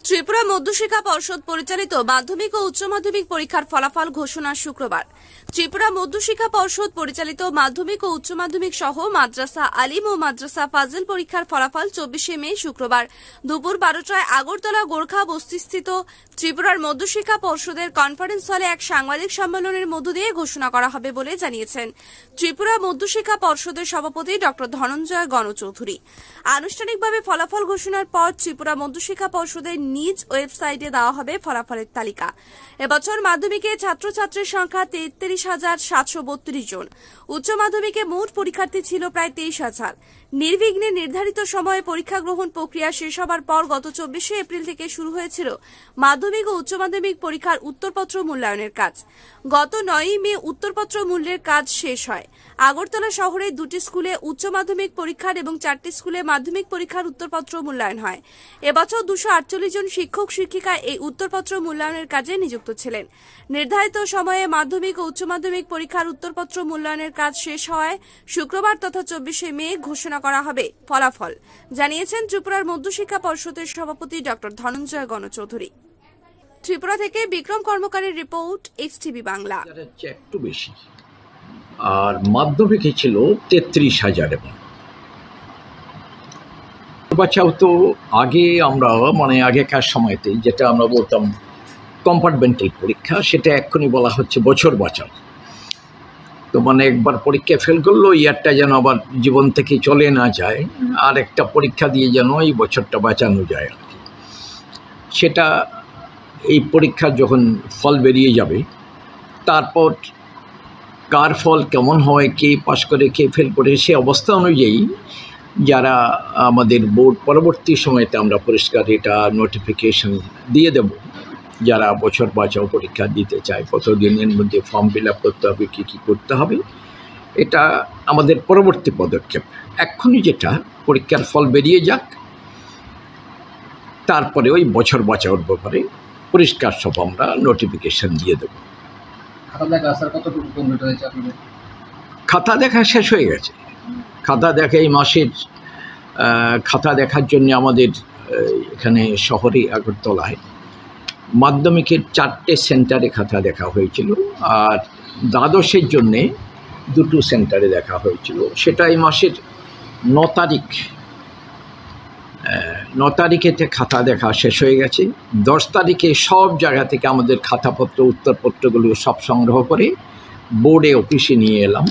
ত্রিপুরা মধ্যশিক্ষা পর্ষদ পরিচালিত মাধ্যমিক ও উচ্চ মাধ্যমিক পরীক্ষার ফলাফল ঘোষণা শুক্রবার। ত্রিপুরা মধ্যশিক্ষা পর্ষদ পরিচালিত মাধ্যমিক ও উচ্চ মাধ্যমিক সহ মাদ্রাসা আলিম ও মাদ্রাসা ফাজিল পরীক্ষার ফলাফল 24 মে শুক্রবার দুপুর 12টায় আগরতলা গোর্খা বস্তিস্থিত ত্রিপুরার মধ্যশিক্ষা পর্ষদের কনফারেন্স হলে এক সাংবাদিক সম্মেলনের মধ্য দিয়ে ঘোষণা করা হবে বলে জানিয়েছেন ত্রিপুরা মধ্যশিক্ষা পর্ষদের সভাপতি ড ধনঞ্জয় গণচৌধুরী। আনুষ্ঠানিকভাবে ফলাফল ঘোষণার পর ত্রিপুরা মধ্যশিক্ষা পর্ষদের নিজ ওয়েবসাইটে দেওয়া হবে ফলাফলের তালিকা। এবছর মাধ্যমিকে ছাত্রছাত্রীর সংখ্যা 33,732 জন। উচ্চ মাধ্যমিকে মোট পরীক্ষার্থী ছিল প্রায় 23,000। নির্বিঘ্নে নির্ধারিত সময়ে পরীক্ষা গ্রহণ প্রক্রিয়া শেষ হবার পর গত 24 এপ্রিল থেকে শুরু হয়েছিল মাধ্যমিক ও উচ্চ মাধ্যমিক পরীক্ষার উত্তরপত্র মূল্যায়নের কাজ। গত 9 মে উত্তরপত্র মূল্যের কাজ শেষ হয়। আগরতলা শহরে 2টি স্কুলে উচ্চ মাধ্যমিক পরীক্ষার এবং 4টি স্কুলে মাধ্যমিক পরীক্ষার উত্তরপত্র মূল্যায়ন হয়। এবছর 248 জন শিক্ষক শিক্ষিকা এই উত্তরপত্র মূল্যায়নের কাজে নিযুক্ত ছিলেন। নির্ধারিত সময়ে মাধ্যমিক ও উচ্চ মাধ্যমিক পরীক্ষার উত্তরপত্র মূল্যায়নের কাজ শেষ হওয়ায় শুক্রবার তথা 24 মে ঘোষণা করা হবে ফলাফল, জানিয়েছেন ত্রিপুরার মধ্যশিক্ষা পর্ষদের সভাপতি ড ধনঞ্জয় গণচৌধুরী। ত্রিপুরা থেকে বিক্রম কর্মকারের রিপোর্ট, এক্সটিভি বাংলা। একটু বেশি, আর মাধ্যমিকে ছিল 33,000। বাচ্চাও তো আগে আমরা আগেকার সময়তে যেটা আমরা বলতাম কম্পার্টমেন্টাল পরীক্ষা, সেটা এক্ষুনি বলা হচ্ছে বছর বাঁচাও। তো একবার পরীক্ষা ফেল করলো, ইয়ারটা যেন আবার জীবন থেকে চলে না যায়, আর একটা পরীক্ষা দিয়ে যেন এই বছরটা বাঁচানো যায় আর কি। সেটা এই পরীক্ষার যখন ফল বেরিয়ে যাবে, তারপর কার ফল কেমন হয়, কে পাস করে কে ফেল করে, সে অবস্থা অনুযায়ী যারা আমাদের বোর্ড পরবর্তী সময়তে আমরা পরিষ্কার এটা নোটিফিকেশন দিয়ে দেব, যারা বছর বাঁচাও পরীক্ষা দিতে চায় কত দিনের মধ্যে ফর্ম ফিল আপ করতে হবে, কী কী করতে হবে, এটা আমাদের পরবর্তী পদক্ষেপ। এক্ষুনি যেটা পরীক্ষার ফল বেরিয়ে যাক, তারপরে ওই বছর বাঁচাওর ব্যাপারে পরিষ্কার সব আমরা নোটিফিকেশন দিয়ে দেব। খাতা দেখা শেষ হয়ে গেছে। খাতা দেখা এই মাসের খাতা দেখার জন্য আমাদের এখানে শহরে আগরতলায় মাধ্যমিকের 4টে সেন্টারে খাতা দেখা হয়েছিল, আর দ্বাদশের জন্যে 2টো সেন্টারে দেখা হয়েছিল। সেটা এই মাসের 9 তারিখেতে খাতা দেখা শেষ হয়ে গেছে। 10 তারিখে সব জায়গা থেকে আমাদের খাতাপত্র উত্তরপত্রগুলো সব সংগ্রহ করে বোর্ডে অফিসে নিয়ে এলাম।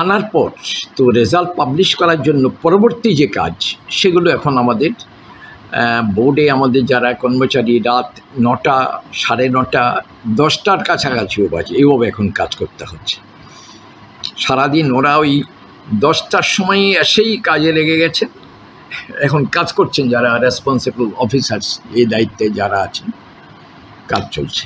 আনার পর তো রেজাল্ট পাবলিশ করার জন্য পরবর্তী যে কাজ, সেগুলো এখন আমাদের বোর্ডে আমাদের যারা কর্মচারী রাত 9টা, 9:30, 10টার কাছাকাছিও বাজে, এইভাবে এখন কাজ করতে হচ্ছে। সারাদিন ওরা ওই 10টার সময় এসেই কাজে লেগে গেছে, এখন কাজ করছেন যারা রেসপন্সিবল অফিসার্স, এই দায়িত্বে যারা আছেন, কাজ চলছে।